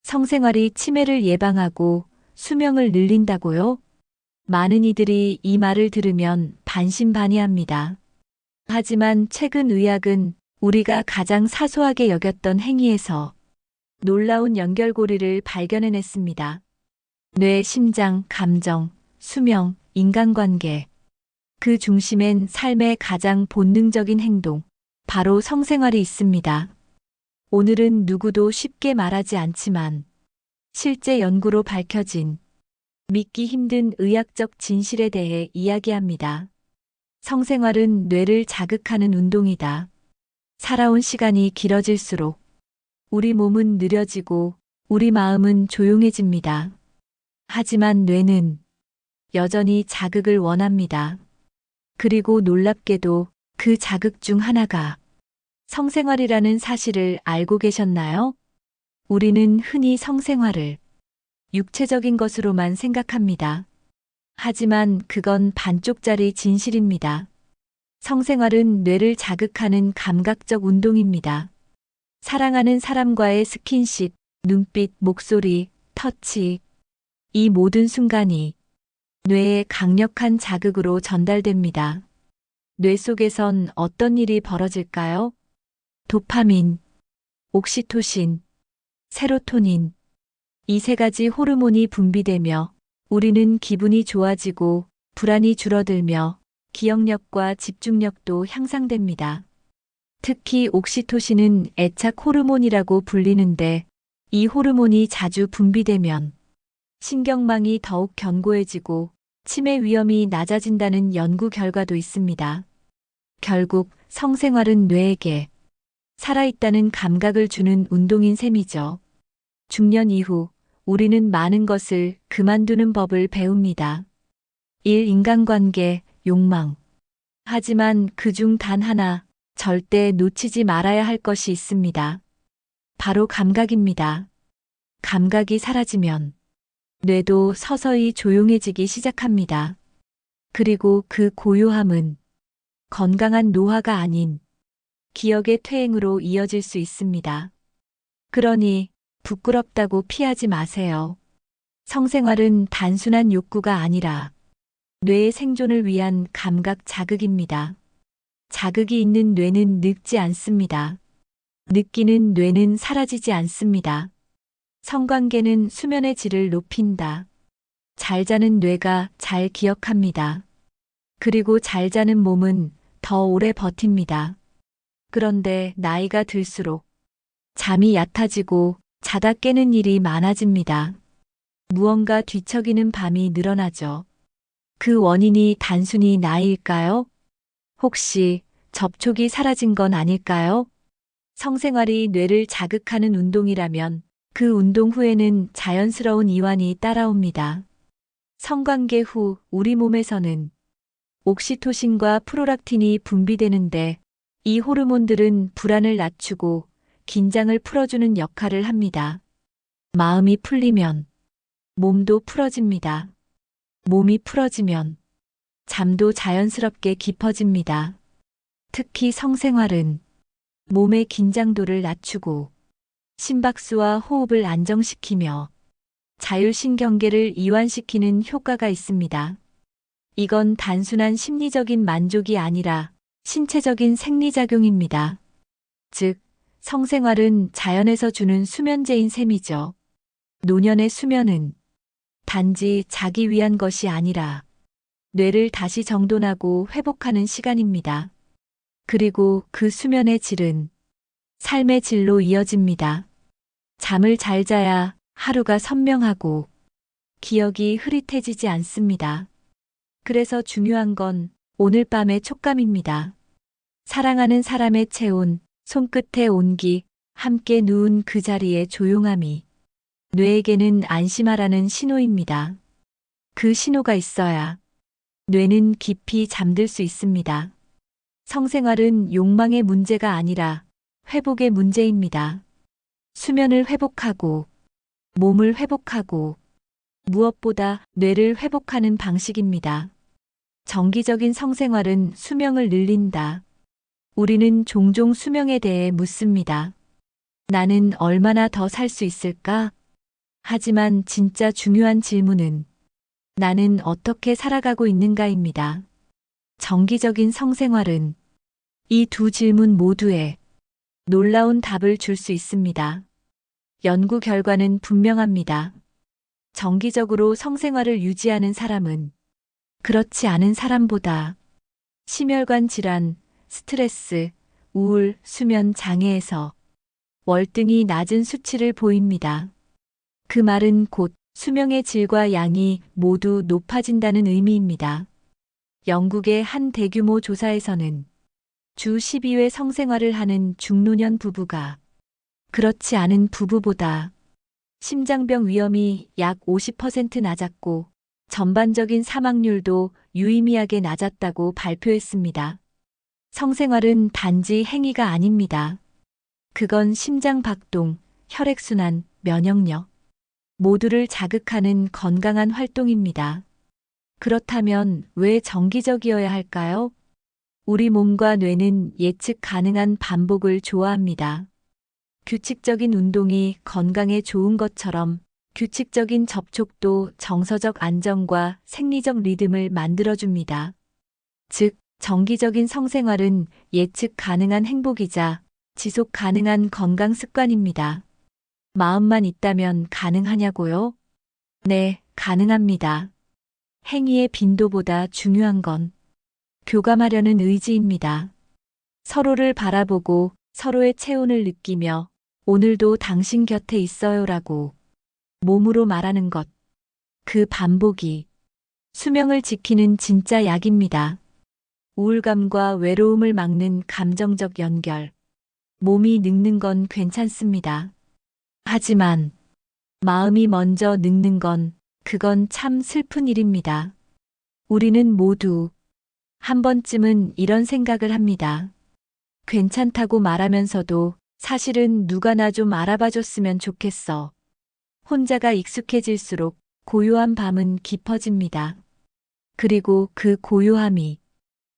성생활이 치매를 예방하고 수명을 늘린다고요? 많은 이들이 이 말을 들으면 반신반의합니다. 하지만 최근 의학은 우리가 가장 사소하게 여겼던 행위에서 놀라운 연결고리를 발견해냈습니다. 뇌, 심장, 감정, 수명, 인간관계. 그 중심엔 삶의 가장 본능적인 행동, 바로 성생활이 있습니다. 오늘은 누구도 쉽게 말하지 않지만 실제 연구로 밝혀진 믿기 힘든 의학적 진실에 대해 이야기합니다. 성생활은 뇌를 자극하는 운동이다. 살아온 시간이 길어질수록 우리 몸은 느려지고 우리 마음은 조용해집니다. 하지만 뇌는 여전히 자극을 원합니다. 그리고 놀랍게도 그 자극 중 하나가 성생활이라는 사실을 알고 계셨나요? 우리는 흔히 성생활을 육체적인 것으로만 생각합니다. 하지만 그건 반쪽짜리 진실입니다. 성생활은 뇌를 자극하는 감각적 운동입니다. 사랑하는 사람과의 스킨십, 눈빛, 목소리, 터치. 이 모든 순간이 뇌에 강력한 자극으로 전달됩니다. 뇌 속에선 어떤 일이 벌어질까요? 도파민, 옥시토신, 세로토닌. 이 세 가지 호르몬이 분비되며 우리는 기분이 좋아지고 불안이 줄어들며 기억력과 집중력도 향상됩니다. 특히 옥시토신은 애착 호르몬이라고 불리는데 이 호르몬이 자주 분비되면 신경망이 더욱 견고해지고 치매 위험이 낮아진다는 연구 결과도 있습니다. 결국 성생활은 뇌에게 살아있다는 감각을 주는 운동인 셈이죠. 중년 이후 우리는 많은 것을 그만두는 법을 배웁니다. 1. 인간관계, 욕망. 하지만 그중 단 하나 절대 놓치지 말아야 할 것이 있습니다. 바로 감각입니다. 감각이 사라지면 뇌도 서서히 조용해지기 시작합니다. 그리고 그 고요함은 건강한 노화가 아닌 기억의 퇴행으로 이어질 수 있습니다. 그러니 부끄럽다고 피하지 마세요. 성생활은 단순한 욕구가 아니라 뇌의 생존을 위한 감각 자극입니다. 자극이 있는 뇌는 늙지 않습니다. 느끼는 뇌는 사라지지 않습니다. 성관계는 수면의 질을 높인다. 잘 자는 뇌가 잘 기억합니다. 그리고 잘 자는 몸은 더 오래 버팁니다. 그런데 나이가 들수록 잠이 얕아지고 자다 깨는 일이 많아집니다. 무언가 뒤척이는 밤이 늘어나죠. 그 원인이 단순히 나이일까요? 혹시 접촉이 사라진 건 아닐까요? 성생활이 뇌를 자극하는 운동이라면 그 운동 후에는 자연스러운 이완이 따라옵니다. 성관계 후 우리 몸에서는 옥시토신과 프롤락틴이 분비되는데 이 호르몬들은 불안을 낮추고 긴장을 풀어주는 역할을 합니다. 마음이 풀리면 몸도 풀어집니다. 몸이 풀어지면 잠도 자연스럽게 깊어집니다. 특히 성생활은 몸의 긴장도를 낮추고 심박수와 호흡을 안정시키며 자율신경계를 이완시키는 효과가 있습니다. 이건 단순한 심리적인 만족이 아니라 신체적인 생리작용입니다. 즉, 성생활은 자연에서 주는 수면제인 셈이죠. 노년의 수면은 단지 자기 위한 것이 아니라 뇌를 다시 정돈하고 회복하는 시간입니다. 그리고 그 수면의 질은 삶의 질로 이어집니다. 잠을 잘 자야 하루가 선명하고 기억이 흐릿해지지 않습니다. 그래서 중요한 건 오늘 밤의 촉감입니다. 사랑하는 사람의 체온, 손끝의 온기, 함께 누운 그 자리의 조용함이 뇌에게는 안심하라는 신호입니다. 그 신호가 있어야 뇌는 깊이 잠들 수 있습니다. 성생활은 욕망의 문제가 아니라 회복의 문제입니다. 수면을 회복하고 몸을 회복하고 무엇보다 뇌를 회복하는 방식입니다. 정기적인 성생활은 수명을 늘린다. 우리는 종종 수명에 대해 묻습니다. 나는 얼마나 더 살 수 있을까? 하지만 진짜 중요한 질문은 나는 어떻게 살아가고 있는가입니다. 정기적인 성생활은 이 두 질문 모두에 놀라운 답을 줄 수 있습니다. 연구 결과는 분명합니다. 정기적으로 성생활을 유지하는 사람은 그렇지 않은 사람보다 심혈관 질환, 스트레스, 우울, 수면 장애에서 월등히 낮은 수치를 보입니다. 그 말은 곧 수명의 질과 양이 모두 높아진다는 의미입니다. 영국의 한 대규모 조사에서는 주 12회 성생활을 하는 중노년 부부가 그렇지 않은 부부보다 심장병 위험이 약 50% 낮았고 전반적인 사망률도 유의미하게 낮았다고 발표했습니다. 성생활은 단지 행위가 아닙니다. 그건 심장 박동, 혈액순환, 면역력 모두를 자극하는 건강한 활동입니다. 그렇다면 왜 정기적이어야 할까요? 우리 몸과 뇌는 예측 가능한 반복을 좋아합니다. 규칙적인 운동이 건강에 좋은 것처럼 규칙적인 접촉도 정서적 안정과 생리적 리듬을 만들어줍니다. 즉, 정기적인 성생활은 예측 가능한 행복이자 지속 가능한 건강 습관입니다. 마음만 있다면 가능하냐고요? 네, 가능합니다. 행위의 빈도보다 중요한 건 교감하려는 의지입니다. 서로를 바라보고 서로의 체온을 느끼며 오늘도 당신 곁에 있어요라고 몸으로 말하는 것. 그 반복이 수명을 지키는 진짜 약입니다. 우울감과 외로움을 막는 감정적 연결. 몸이 늙는 건 괜찮습니다. 하지만 마음이 먼저 늙는 건 그건 참 슬픈 일입니다. 우리는 모두 한 번쯤은 이런 생각을 합니다. 괜찮다고 말하면서도 사실은 누가 나 좀 알아봐 줬으면 좋겠어. 혼자가 익숙해질수록 고요한 밤은 깊어집니다. 그리고 그 고요함이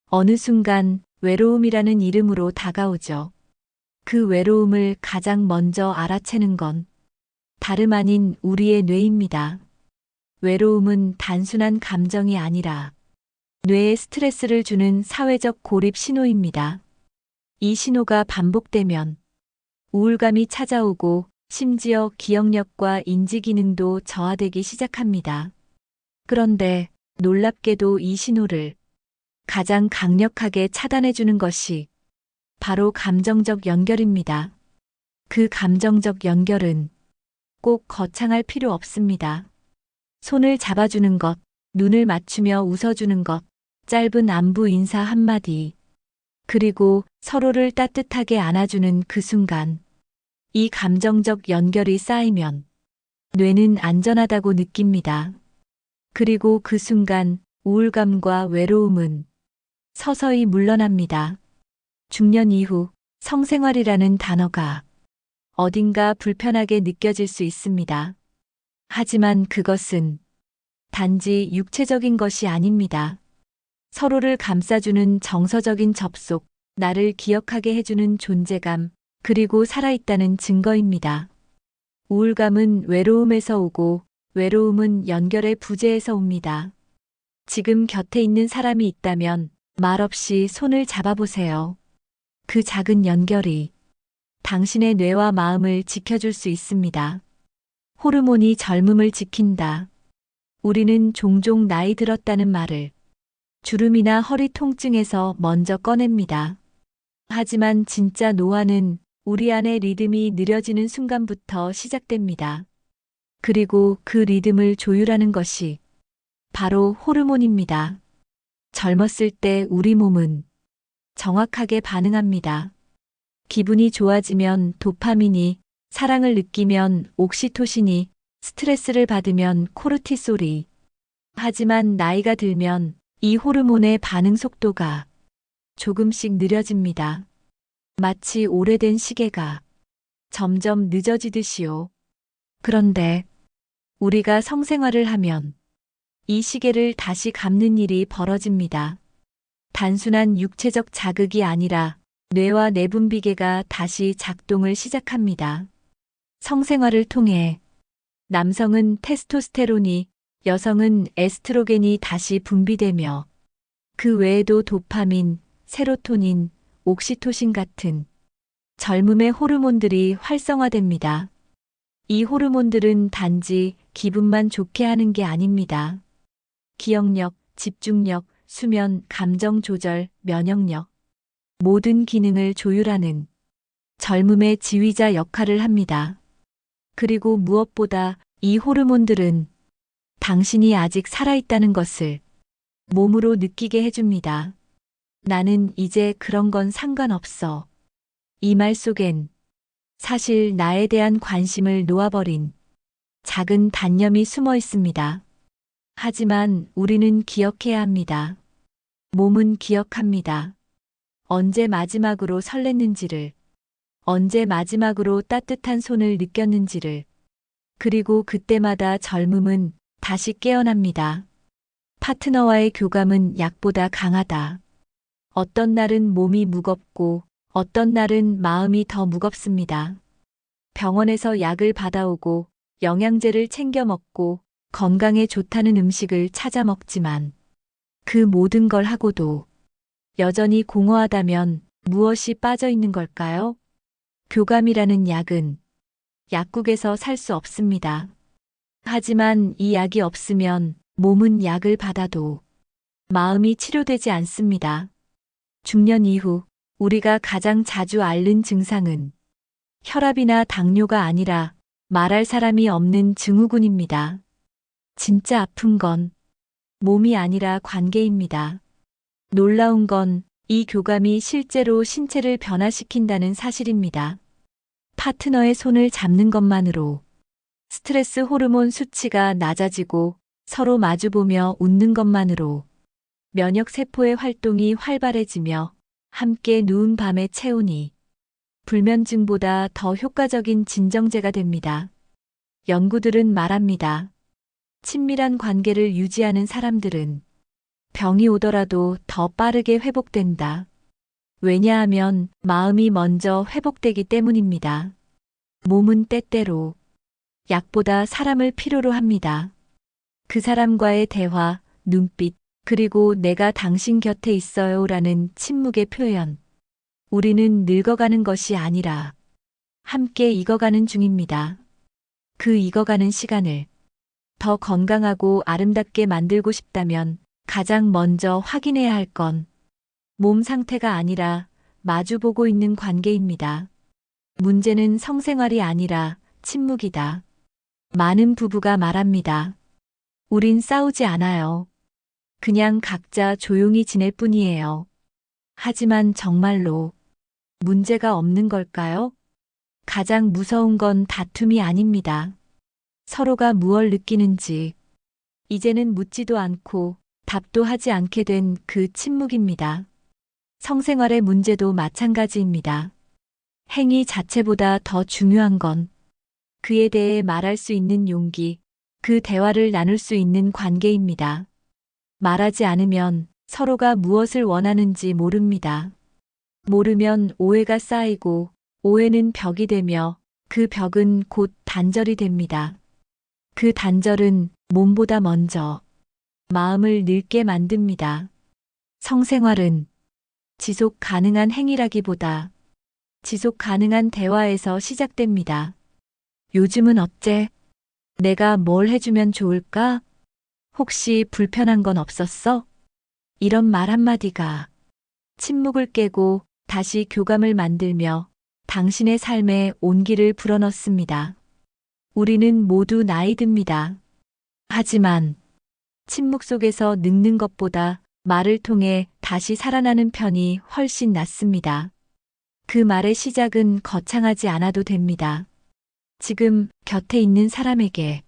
어느 순간 외로움이라는 이름으로 다가오죠. 그 외로움을 가장 먼저 알아채는 건 다름 아닌 우리의 뇌입니다. 외로움은 단순한 감정이 아니라 뇌에 스트레스를 주는 사회적 고립 신호입니다. 이 신호가 반복되면 우울감이 찾아오고 심지어 기억력과 인지 기능도 저하되기 시작합니다. 그런데 놀랍게도 이 신호를 가장 강력하게 차단해주는 것이 바로 감정적 연결입니다. 그 감정적 연결은 꼭 거창할 필요 없습니다. 손을 잡아주는 것, 눈을 맞추며 웃어주는 것, 짧은 안부 인사 한마디, 그리고 서로를 따뜻하게 안아주는 그 순간, 이 감정적 연결이 쌓이면 뇌는 안전하다고 느낍니다. 그리고 그 순간 우울감과 외로움은 서서히 물러납니다. 중년 이후 성생활이라는 단어가 어딘가 불편하게 느껴질 수 있습니다. 하지만 그것은 단지 육체적인 것이 아닙니다. 서로를 감싸주는 정서적인 접속, 나를 기억하게 해주는 존재감, 그리고 살아있다는 증거입니다. 우울감은 외로움에서 오고, 외로움은 연결의 부재에서 옵니다. 지금 곁에 있는 사람이 있다면 말없이 손을 잡아보세요. 그 작은 연결이 당신의 뇌와 마음을 지켜줄 수 있습니다. 호르몬이 젊음을 지킨다. 우리는 종종 나이 들었다는 말을 주름이나 허리 통증에서 먼저 꺼냅니다. 하지만 진짜 노화는 우리 안의 리듬이 느려지는 순간부터 시작됩니다. 그리고 그 리듬을 조율하는 것이 바로 호르몬입니다. 젊었을 때 우리 몸은 정확하게 반응합니다. 기분이 좋아지면 도파민이, 사랑을 느끼면 옥시토신이, 스트레스를 받으면 코르티솔이. 하지만 나이가 들면 이 호르몬의 반응 속도가 조금씩 느려집니다. 마치 오래된 시계가 점점 늦어지듯이요. 그런데 우리가 성생활을 하면 이 시계를 다시 감는 일이 벌어집니다. 단순한 육체적 자극이 아니라 뇌와 내분비계가 다시 작동을 시작합니다. 성생활을 통해 남성은 테스토스테론이, 여성은 에스트로겐이 다시 분비되며 그 외에도 도파민, 세로토닌, 옥시토신 같은 젊음의 호르몬들이 활성화됩니다. 이 호르몬들은 단지 기분만 좋게 하는 게 아닙니다. 기억력, 집중력, 수면, 감정 조절, 면역력, 모든 기능을 조율하는 젊음의 지휘자 역할을 합니다. 그리고 무엇보다 이 호르몬들은 당신이 아직 살아있다는 것을 몸으로 느끼게 해줍니다. 나는 이제 그런 건 상관없어. 이 말 속엔 사실 나에 대한 관심을 놓아버린 작은 단념이 숨어 있습니다. 하지만 우리는 기억해야 합니다. 몸은 기억합니다. 언제 마지막으로 설렜는지를, 언제 마지막으로 따뜻한 손을 느꼈는지를, 그리고 그때마다 젊음은 다시 깨어납니다. 파트너와의 교감은 약보다 강하다. 어떤 날은 몸이 무겁고 어떤 날은 마음이 더 무겁습니다. 병원에서 약을 받아오고 영양제를 챙겨 먹고 건강에 좋다는 음식을 찾아 먹지만 그 모든 걸 하고도 여전히 공허하다면 무엇이 빠져 있는 걸까요? 교감이라는 약은 약국에서 살 수 없습니다. 하지만 이 약이 없으면 몸은 약을 받아도 마음이 치료되지 않습니다. 중년 이후 우리가 가장 자주 앓는 증상은 혈압이나 당뇨가 아니라 말할 사람이 없는 증후군입니다. 진짜 아픈 건 몸이 아니라 관계입니다. 놀라운 건 이 교감이 실제로 신체를 변화시킨다는 사실입니다. 파트너의 손을 잡는 것만으로 스트레스 호르몬 수치가 낮아지고 서로 마주보며 웃는 것만으로 면역 세포의 활동이 활발해지며 함께 누운 밤의 체온이 불면증보다 더 효과적인 진정제가 됩니다. 연구들은 말합니다. 친밀한 관계를 유지하는 사람들은 병이 오더라도 더 빠르게 회복된다. 왜냐하면 마음이 먼저 회복되기 때문입니다. 몸은 때때로 약보다 사람을 필요로 합니다. 그 사람과의 대화, 눈빛, 그리고 내가 당신 곁에 있어요라는 침묵의 표현. 우리는 늙어가는 것이 아니라 함께 익어가는 중입니다. 그 익어가는 시간을 더 건강하고 아름답게 만들고 싶다면 가장 먼저 확인해야 할 건 몸 상태가 아니라 마주보고 있는 관계입니다. 문제는 성생활이 아니라 침묵이다. 많은 부부가 말합니다. 우린 싸우지 않아요. 그냥 각자 조용히 지낼 뿐이에요. 하지만 정말로 문제가 없는 걸까요? 가장 무서운 건 다툼이 아닙니다. 서로가 무엇을 느끼는지 이제는 묻지도 않고 답도 하지 않게 된 그 침묵입니다. 성생활의 문제도 마찬가지입니다. 행위 자체보다 더 중요한 건 그에 대해 말할 수 있는 용기, 그 대화를 나눌 수 있는 관계입니다. 말하지 않으면 서로가 무엇을 원하는지 모릅니다. 모르면 오해가 쌓이고 오해는 벽이 되며 그 벽은 곧 단절이 됩니다. 그 단절은 몸보다 먼저 마음을 늙게 만듭니다. 성생활은 지속 가능한 행위라기보다 지속 가능한 대화에서 시작됩니다. 요즘은 어째? 내가 뭘 해주면 좋을까? 혹시 불편한 건 없었어? 이런 말 한마디가 침묵을 깨고 다시 교감을 만들며 당신의 삶에 온기를 불어넣습니다. 우리는 모두 나이 듭니다. 하지만 침묵 속에서 늙는 것보다 말을 통해 다시 살아나는 편이 훨씬 낫습니다. 그 말의 시작은 거창하지 않아도 됩니다. 지금 곁에 있는 사람에게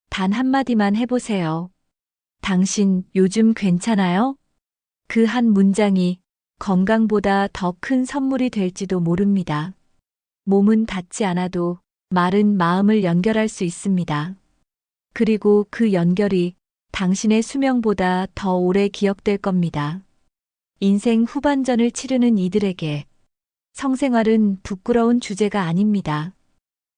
단 한마디만 해보세요. 당신 요즘 괜찮아요? 그 한 문장이 건강보다 더 큰 선물이 될지도 모릅니다. 몸은 닿지 않아도 말은 마음을 연결할 수 있습니다. 그리고 그 연결이 당신의 수명보다 더 오래 기억될 겁니다. 인생 후반전을 치르는 이들에게 성생활은 부끄러운 주제가 아닙니다.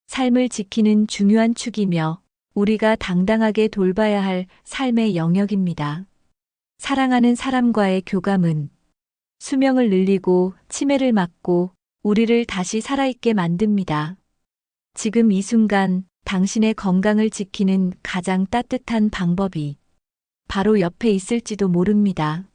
삶을 지키는 중요한 축이며 우리가 당당하게 돌봐야 할 삶의 영역입니다. 사랑하는 사람과의 교감은 수명을 늘리고 치매를 막고 우리를 다시 살아있게 만듭니다. 지금 이 순간 당신의 건강을 지키는 가장 따뜻한 방법이 바로 옆에 있을지도 모릅니다.